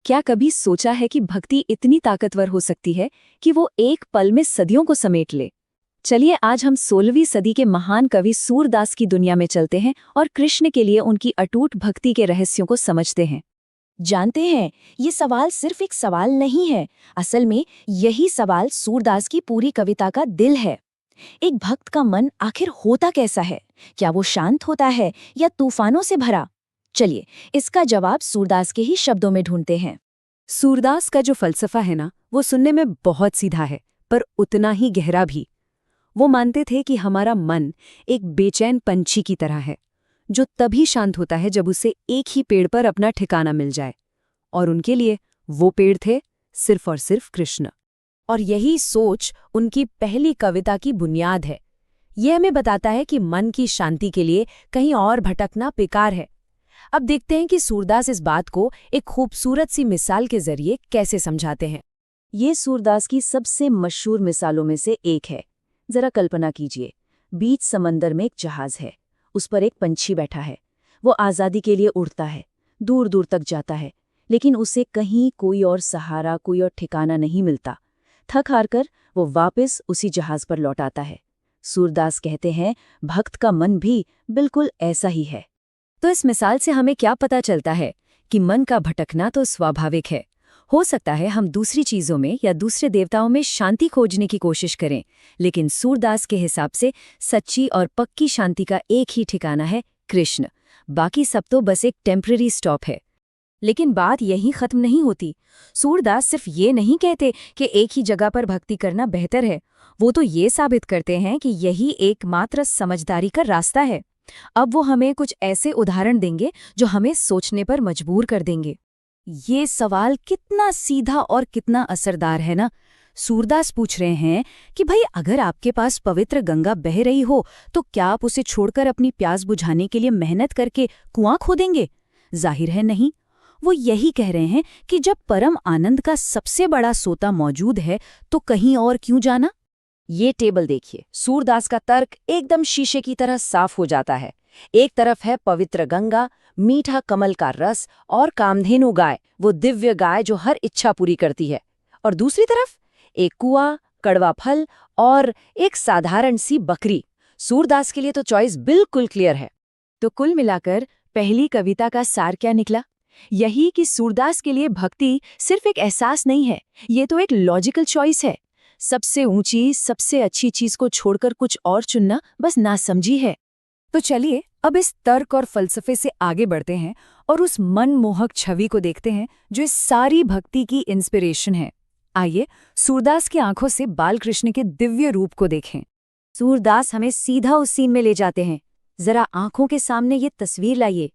क्या कभी सोचा है कि भक्ति इतनी ताकतवर हो सकती है कि वो एक पल में सदियों को समेट ले? चलिए आज हम 16वीं सदी के महान कवि सूरदास की दुनिया में चलते हैं और कृष्ण के लिए उनकी अटूट भक्ति के रहस्यों को समझते हैं। जानते हैं, ये सवाल सिर्फ एक सवाल नहीं है। असल में यही सवाल सूरदास की पूरी कविता का दिल है। एक भक्त का मन आखिर होता कैसा है? क्या वो शांत होता है या तूफानों से भरा? चलिए इसका जवाब सूरदास के ही शब्दों में ढूंढते हैं। सूरदास का जो फलसफा है ना, वो सुनने में बहुत सीधा है, पर उतना ही गहरा भी। वो मानते थे कि हमारा मन एक बेचैन पंछी की तरह है, जो तभी शांत होता है जब उसे एक ही पेड़ पर अपना ठिकाना मिल जाए। और उनके लिए वो पेड़ थे सिर्फ और सिर्फ कृष्ण। और यही सोच उनकी पहली कविता की बुनियाद है। यह हमें बताता है कि मन की शांति के लिए कहीं और भटकना बेकार है। अब देखते हैं कि सूरदास इस बात को एक खूबसूरत सी मिसाल के जरिए कैसे समझाते हैं। ये सूरदास की सबसे मशहूर मिसालों में से एक है। जरा कल्पना कीजिए, बीच समंदर में एक जहाज है, उस पर एक पंछी बैठा है। वो आज़ादी के लिए उड़ता है, दूर दूर तक जाता है, लेकिन उसे कहीं कोई और सहारा, कोई और ठिकाना नहीं मिलता। थक हार कर वो वापस उसी जहाज पर लौट आता है। सूरदास कहते हैं, भक्त का मन भी बिल्कुल ऐसा ही है। तो इस मिसाल से हमें क्या पता चलता है कि मन का भटकना तो स्वाभाविक है। हो सकता है हम दूसरी चीजों में या दूसरे देवताओं में शांति खोजने की कोशिश करें, लेकिन सूरदास के हिसाब से सच्ची और पक्की शांति का एक ही ठिकाना है, कृष्ण। बाकी सब तो बस एक टेम्पररी स्टॉप है। लेकिन बात यहीं खत्म नहीं होती। सूरदास सिर्फ ये नहीं कहते कि एक ही जगह पर भक्ति करना बेहतर है, वो तो ये साबित करते हैं कि यही एकमात्र समझदारी का रास्ता है। अब वो हमें कुछ ऐसे उदाहरण देंगे जो हमें सोचने पर मजबूर कर देंगे। ये सवाल कितना सीधा और कितना असरदार है ना। सूरदास पूछ रहे हैं कि भाई, अगर आपके पास पवित्र गंगा बह रही हो तो क्या आप उसे छोड़कर अपनी प्यास बुझाने के लिए मेहनत करके कुआं खोदेंगे? जाहिर है नहीं। वो यही कह रहे हैं कि जब परम आनंद का सबसे बड़ा सोता मौजूद है तो कहीं और क्यों जाना। ये टेबल देखिए, सूरदास का तर्क एकदम शीशे की तरह साफ हो जाता है। एक तरफ है पवित्र गंगा, मीठा कमल का रस और कामधेनु गाय, वो दिव्य गाय जो हर इच्छा पूरी करती है। और दूसरी तरफ एक कुआं, कड़वा फल और एक साधारण सी बकरी। सूरदास के लिए तो चॉइस बिल्कुल क्लियर है। तो कुल मिलाकर पहली कविता का सार क्या निकला? यही कि सूरदास के लिए भक्ति सिर्फ एक एहसास नहीं है, ये तो एक लॉजिकल चॉइस है। सबसे ऊंची, सबसे अच्छी चीज को छोड़कर कुछ और चुनना बस नासमझी है। तो चलिए अब इस तर्क और फलसफे से आगे बढ़ते हैं और उस मनमोहक छवि को देखते हैं जो इस सारी भक्ति की इंस्पिरेशन है। आइए सूरदास की आंखों से बालकृष्ण के दिव्य रूप को देखें। सूरदास हमें सीधा उस सीन में ले जाते हैं। जरा आंखों के सामने ये तस्वीर लाइए।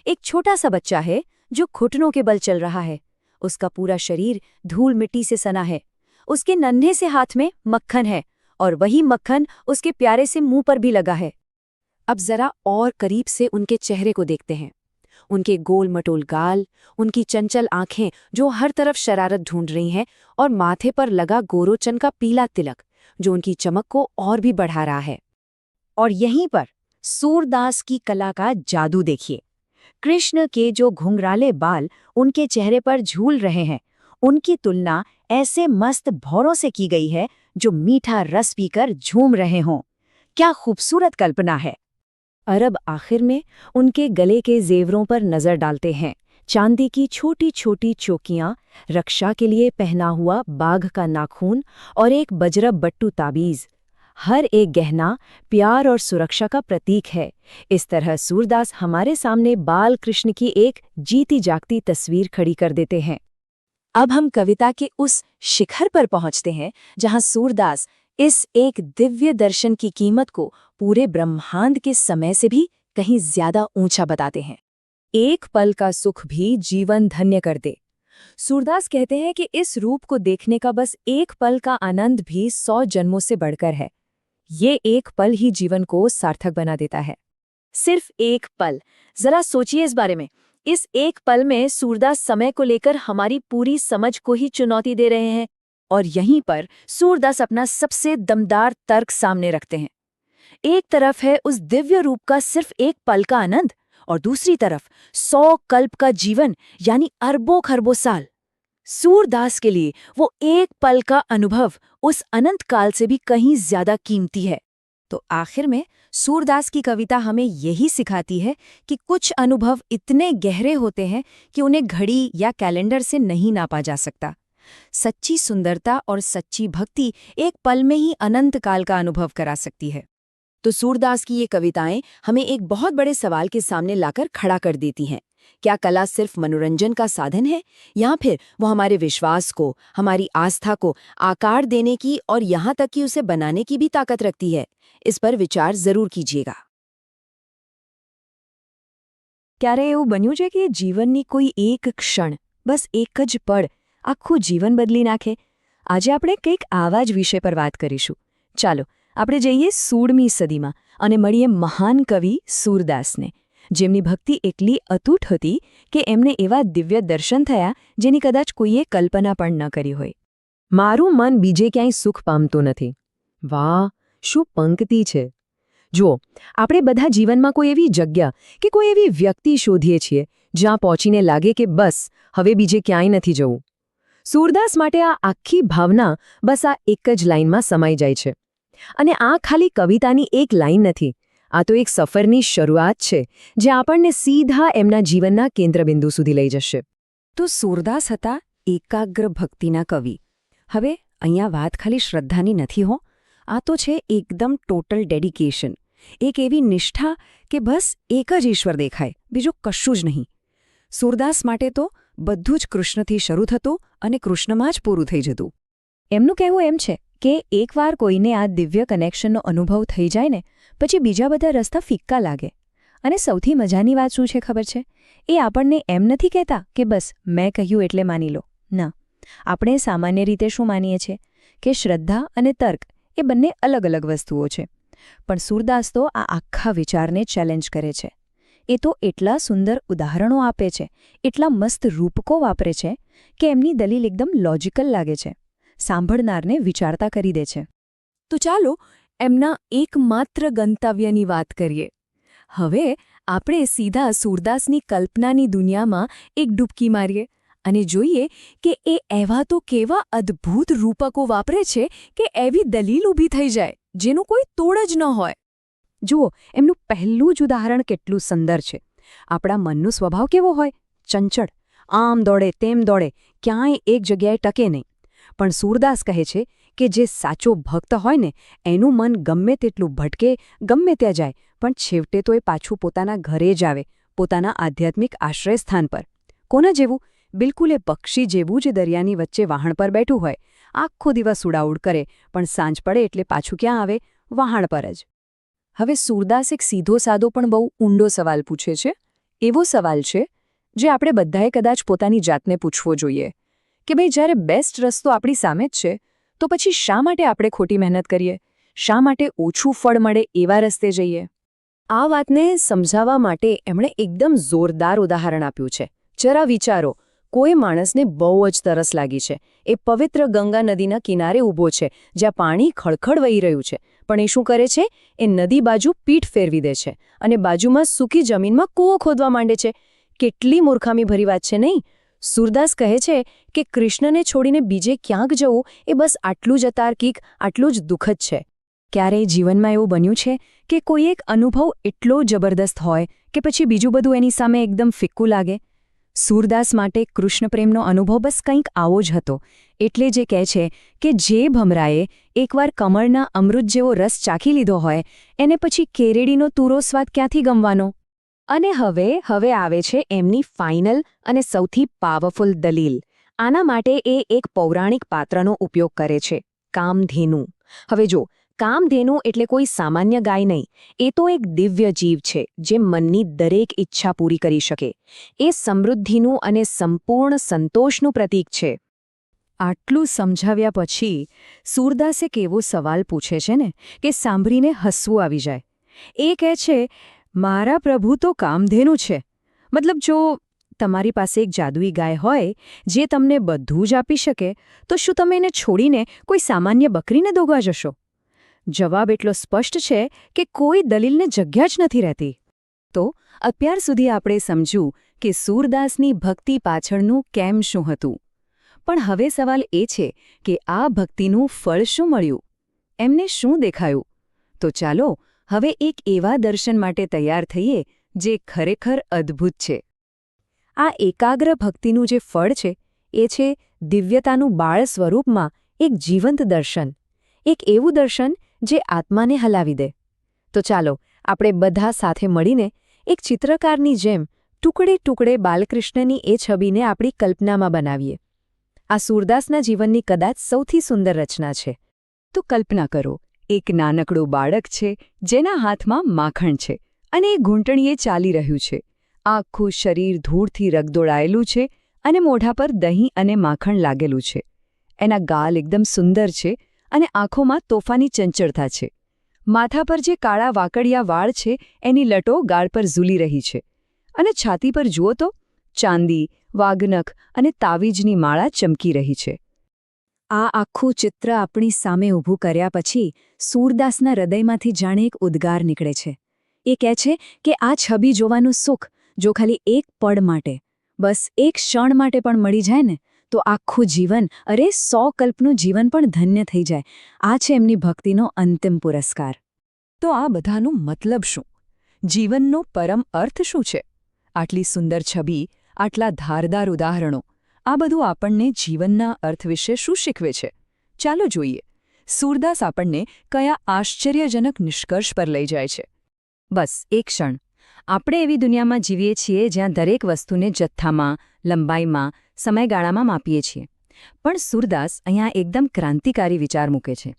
एक छोटा सा बच्चा है जो घुटनों के बल चल रहा है। उसका पूरा शरीर धूल मिट्टी से सना है। उसके नन्हे से हाथ में मक्खन है और वही मक्खन उसके प्यारे से मुंह पर भी लगा है। अब जरा और करीब से उनके चेहरे को देखते हैं। उनके गोल मटोल गाल, उनकी चंचल आंखें जो हर तरफ शरारत ढूंढ रही हैं, और माथे पर लगा गोरोचन का पीला तिलक जो उनकी चमक को और भी बढ़ा रहा है। और यहीं पर सूरदास की कला का जादू देखिए। कृष्ण के जो घुंघराले बाल उनके चेहरे पर झूल रहे हैं, उनकी तुलना ऐसे मस्त भौरों से की गई है जो मीठा रस पीकर झूम रहे हों। क्या खूबसूरत कल्पना है। और अब आखिर में उनके गले के जेवरों पर नजर डालते हैं। चांदी की छोटी छोटी चौकियां, रक्षा के लिए पहना हुआ बाघ का नाखून और एक बजरब बट्टू ताबीज। हर एक गहना प्यार और सुरक्षा का प्रतीक है। इस तरह सूरदास हमारे सामने बाल कृष्ण की एक जीती जागती तस्वीर खड़ी कर देते हैं। अब हम कविता के उस शिखर पर पहुंचते हैं जहां सूरदास इस एक दिव्य दर्शन की कीमत को पूरे ब्रह्मांड के समय से भी कहीं ज्यादा ऊंचा बताते हैं। एक पल का सुख भी जीवन धन्य कर दे। सूरदास कहते हैं कि इस रूप को देखने का बस एक पल का आनंद भी 100 जन्मों से बढ़कर है। ये एक पल ही जीवन को सार्थक बना देता है। सिर्फ एक पल, जरा सोचिए इस बारे में। इस एक पल में सूरदास समय को लेकर हमारी पूरी समझ को ही चुनौती दे रहे हैं। और यहीं पर सूरदास अपना सबसे दमदार तर्क सामने रखते हैं। एक तरफ है उस दिव्य रूप का सिर्फ एक पल का आनंद, और दूसरी तरफ 100 कल्प का जीवन, यानी अरबों खरबों साल। सूरदास के लिए वो एक पल का अनुभव उस अनंत काल से भी कहीं ज्यादा कीमती है। तो आखिर में सूरदास की कविता हमें यही सिखाती है कि कुछ अनुभव इतने गहरे होते हैं कि उन्हें घड़ी या कैलेंडर से नहीं नापा जा सकता। सच्ची सुंदरता और सच्ची भक्ति एक पल में ही अनंत काल का अनुभव करा सकती है। तो सूरदास की ये कविताएं हमें एक बहुत बड़े सवाल के सामने लाकर खड़ा कर देती हैं। क्या कला सिर्फ मनोरंजन का साधन है, या फिर वो हमारे विश्वास को, हमारी आस्था को आकार देने की और यहाँ तक कि उसे बनाने की भी ताकत रखती है? इस पर विचार जरूर कीजिएगा। ક્યારે એવું બન્યું છે કે જીવનની કોઈ એક ક્ષણ, બસ એક જ પળ આખું જીવન બદલી નાખે? આજે આપણે કંઈક આવા જ વિષય પર વાત કરીશું। ચાલો આપણે જઈએ 16મી સદીમાં અને મળીએ મહાન કવિ સૂરદાસને, જેમની ભક્તિ એટલી અતૂટ હતી કે એમને એવા દિવ્ય દર્શન થયા જેની કદાચ કોઈએ કલ્પના પણ ન કરી હોય। મારું મન બીજે ક્યાંય સુખ પામતું નથી। વાહ, શું પંક્તિ છે! જુઓ, આપણે બધા જીવનમાં કોઈ એવી જગ્યા કે કોઈ એવી વ્યક્તિ શોધીએ છીએ જ્યાં પહોંચીને લાગે કે બસ હવે બીજે ક્યાંય નથી જવું। સૂરદાસ માટે આ આખી ભાવના બસ આ એક જ લાઇનમાં સમાઈ જાય છે। અને આ ખાલી કવિતાની એક લાઇન નથી, આ તો એક સફરની શરૂઆત છે જે આપણને સીધા એમના જીવનના કેન્દ્રબિંદુ સુધી લઈ જશે। તો સૂરદાસ હતા એકાગ્ર ભક્તિના કવિ। હવે અહીંયા વાત ખાલી શ્રદ્ધાની નથી હો, આ તો છે એકદમ ટોટલ ડેડિકેશન, એક એવી નિષ્ઠા કે બસ એક જ ઈશ્વર દેખાય, બીજું કશું જ નહીં। સૂરદાસ માટે તો બધું જ કૃષ્ણથી શરૂ થતું અને કૃષ્ણમાં જ પૂરું થઈ જતું। એમનું કહેવું એમ છે કે એકવાર કોઈને આ દિવ્ય કનેક્શનનો અનુભવ થઈ જાય ને, પછી બીજા બધા રસ્તા ફિક્કા લાગે। અને સૌથી મજાની વાત શું છે ખબર છે? એ આપણને એમ નથી કહેતા કે બસ મેં કહ્યું એટલે માની લો, ના, આપણે સામાન્ય રીતે શું માનીએ છીએ કે શ્રદ્ધા અને તર્ક એ બંને અલગ અલગ વસ્તુઓ છે, પણ સૂરદાસ તો આ આખા વિચારને ચેલેન્જ કરે છે। એ તો એટલા સુંદર ઉદાહરણો આપે છે, એટલા મસ્ત રૂપકો વાપરે છે કે એમની દલીલ એકદમ લોજિકલ લાગે છે, સાંભળનારને વિચારતા કરી દે છે। તો ચાલો એમના એકમાત્ર ગંતવ્યની વાત કરીએ। હવે આપણે સીધા સૂરદાસની કલ્પનાની દુનિયામાં એક ડૂબકી મારીએ અને જોઈએ કે એ એવા તો કેવા અદ્ભુત રૂપકો વાપરે છે કે એવી દલીલ ઊભી થઈ જાય જેનું કોઈ તોડ જ ન હોય। જુઓ, એમનું પહેલું જ ઉદાહરણ કેટલું સુંદર છે। આપણા મનનો સ્વભાવ કેવો હોય? ચંચળ, આમ દોડે તેમ દોડે, ક્યાંય એક જગ્યાએ ટકે નહીં। પણ સૂરદાસ કહે છે કે જે સાચો ભક્ત હોય ને, એનું મન ગમે તેટલું ભટકે, ગમે ત્યાં જાય, પણ છેવટે તો એ પાછું પોતાના ઘરે જ આવે, પોતાના આધ્યાત્મિક આશ્રયસ્થાન પર। કોના જેવું? બિલકુલ એ પક્ષી જેવું જે દરિયાની વચ્ચે વહાણ પર બેઠું હોય, આખો દિવસ ઉડાઉડ કરે, પણ સાંજ પડે એટલે પાછું ક્યાં આવે? વહાણ પર જ। હવે સૂરદાસ એક સીધો સાદો પણ બહુ ઊંડો સવાલ પૂછે છે। એવો સવાલ છે જે આપણે બધાએ કદાચ પોતાની જાતને પૂછવો જોઈએ કે ભાઈ, જ્યારે બેસ્ટ રસ્તો આપણી સામે જ છે, તો પછી શા માટે આપણે ખોટી મહેનત કરીએ? શા માટે ઓછું ફળ મળે એવા રસ્તે જઈએ? આ વાતને સમજાવવા માટે એમણે એકદમ જોરદાર ઉદાહરણ આપ્યું છે। જરા વિચારો, કોઈ માણસને બહુ જ તરસ લાગી છે, એ પવિત્ર ગંગા નદીના કિનારે ઊભો છે જ્યાં પાણી ખળખળ વહી રહ્યું છે, પણ એ શું કરે છે? એ નદી બાજુ પીઠ ફેરવી દે છે અને બાજુમાં સૂકી જમીનમાં કૂવો ખોદવા માંડે છે। કેટલી મૂર્ખામીભરી વાત છે નહીં? સૂરદાસ કહે છે કે કૃષ્ણને છોડીને બીજે ક્યાંક જવું એ બસ આટલું જ અતાર્કિક, આટલું જ દુઃખદ છે। ક્યારેય જીવનમાં એવું બન્યું છે કે કોઈ એક અનુભવ એટલો જબરદસ્ત હોય કે પછી બીજું બધું એની સામે એકદમ ફિક્કું લાગે? સૂરદાસ માટે કૃષ્ણપ્રેમનો અનુભવ બસ કંઈક આવો જ હતો। એટલે જે કહે છે કે જે ભમરાએ એકવાર કમળના અમૃત જેવો રસ ચાખી લીધો હોય, એને પછી કેરેડીનો તુરો સ્વાદ ક્યાંથી ગમવાનો? અને હવે આવે છે એમની ફાઇનલ અને સૌથી પાવરફુલ દલીલ। આના માટે એ એક પૌરાણિક પાત્રનો ઉપયોગ કરે છે, કામધેનુ। હવે જો, કામધેનુ એટલે કોઈ સામાન્ય ગાય નહીં, એ તો એક દિવ્ય જીવ છે જે મનની દરેક ઈચ્છા પૂરી કરી શકે। એ સમૃદ્ધિનું અને સંપૂર્ણ સંતોષનું પ્રતીક છે। આટલું સમજાવ્યા પછી સૂરદાસ એક એવો સવાલ પૂછે છે ને કે સાંભળીને હસવું આવી જાય। એ કહે છે, મારા પ્રભુ તો કામધેનુ છે। મતલબ, જો તમારી પાસે એક જાદુઈ ગાય હોય જે તમને બધું જ આપી શકે, તો શું તમે એને છોડીને કોઈ સામાન્ય બકરીને દોગવા જશો? જવાબ એટલો સ્પષ્ટ છે કે કોઈ દલીલને જગ્યા જ નથી રહેતી। તો અત્યાર સુધી આપણે સમજ્યું કે સૂરદાસની ભક્તિ પાછળનું કેમ શું હતું, પણ હવે સવાલ એ છે કે આ ભક્તિનું ફળ શું મળ્યું? એમને શું દેખાયું? તો ચાલો હવે એક એવા દર્શન માટે તૈયાર થઈએ જે ખરેખર અદ્ભુત છે. આ એકાગ્ર ભક્તિનું જે ફળ છે એ છે દિવ્યતાનું બાળ સ્વરૂપમાં એક જીવંત દર્શન, એક એવું દર્શન જે આત્માને હલાવી દે. તો ચાલો આપણે બધા સાથે મળીને એક ચિત્રકારની જેમ ટુકડે ટુકડે બાલકૃષ્ણની એ છબીને આપણી કલ્પનામાં બનાવીએ. આ સૂરદાસના જીવનની કદાચ સૌથી સુંદર રચના છે. તો કલ્પના કરો, એક નાનકડું બાળક છે જેના હાથમાં માખણ છે અને એ ઘૂંટણીએ ચાલી રહ્યું છે. આખું શરીર ધૂળથી રગદોળાયેલું છે અને મોઢા પર દહીં અને માખણ લાગેલું છે. એના ગાલ એકદમ સુંદર છે અને આંખોમાં તોફાની ચંચળતા છે. માથા પર જે કાળા વાકડિયા વાળ છે એની લટો ગાળ પર ઝૂલી રહી છે અને છાતી પર જુઓ તો ચાંદી, વાઘનખ અને તાવીજની માળા ચમકી રહી છે. આ આખું ચિત્ર આપણી સામે ઊભું કર્યા પછી સૂરદાસના હૃદયમાંથી જાણે એક ઉદ્ગાર નીકળે છે. એ કહે છે કે આ છબી જોવાનું સુખ જો ખાલી એક પળ માટે, બસ એક ક્ષણ માટે પણ મળી જાય ને તો આખું જીવન, અરે 100 કલ્પનું જીવન પણ ધન્ય થઈ જાય. આ છે એમની ભક્તિનો અંતિમ પુરસ્કાર. તો આ બધાનો મતલબ શું? જીવનનો પરમ અર્થ શું છે? આટલી સુંદર છબી, આટલા ધારદાર ઉદાહરણો, આ બધું આપણને જીવનના અર્થ વિશે શું શીખવે છે? ચાલો જોઈએ. સૂરદાસ આપણને કયા આશ્ચર્યજનક નિષ્કર્ષ પર લઈ જાય છે. બસ એક ક્ષણ. આપણે એવી દુનિયામાં જીવીએ છીએ જ્યાં દરેક વસ્તુને જથ્થામાં, લંબાઈમાં, સમયગાળામાં માપીએ છીએ. પણ સૂરદાસ અહીંયા એકદમ ક્રાંતિકારી વિચાર મૂકે છે.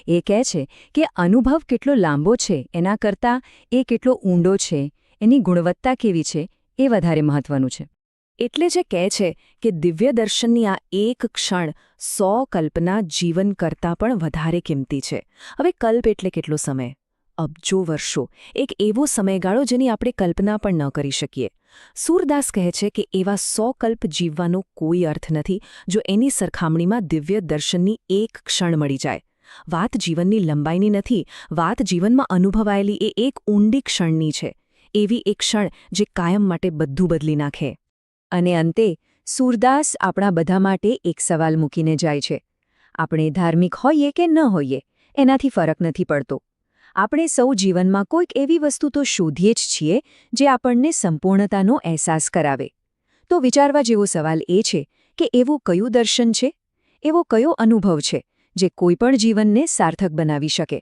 એ કહે છે કે અનુભવ કેટલો લાંબો છે એના કરતાં એ કેટલો ઊંડો છે, એની ગુણવત્તા કેવી છે, એ વધારે મહત્વનું છે. એટલે જે કહે છે કે દિવ્ય દર્શનની આ એક ક્ષણ 100 કલ્પના જીવન કરતાં પણ વધારે કિંમતી છે. હવે કલ્પ એટલે કેટલો સમય? અબજો વર્ષો, એક એવો સમયગાળો જેની આપણે કલ્પના પણ ન કરી શકીએ. સૂરદાસ કહે છે કે એવા 100 કલ્પ જીવવાનો કોઈ અર્થ નથી જો એની સરખામણીમાં દિવ્ય દર્શનની એક ક્ષણ મળી જાય. વાત જીવનની લંબાઈની નથી, વાત જીવનમાં અનુભવાયેલી એ એક ઊંડી ક્ષણની છે. એવી એક ક્ષણ જે કાયમ માટે બધું બદલી નાખે. અને અંતે સૂરદાસ આપણા બધા માટે એક સવાલ મૂકીને જાય છે. આપણે ધાર્મિક હોઈએ કે ન હોઈએ એનાથી ફરક નથી પડતો. આપણે સૌ જીવનમાં કોઈક એવી વસ્તુ તો શોધીએ જ છીએ જે આપણને સંપૂર્ણતાનો અહેસાસ કરાવે. તો વિચારવા જેવો સવાલ એ છે કે એવું કયું દર્શન છે, એવો કયો અનુભવ છે જે કોઈપણ જીવનને સાર્થક બનાવી શકે?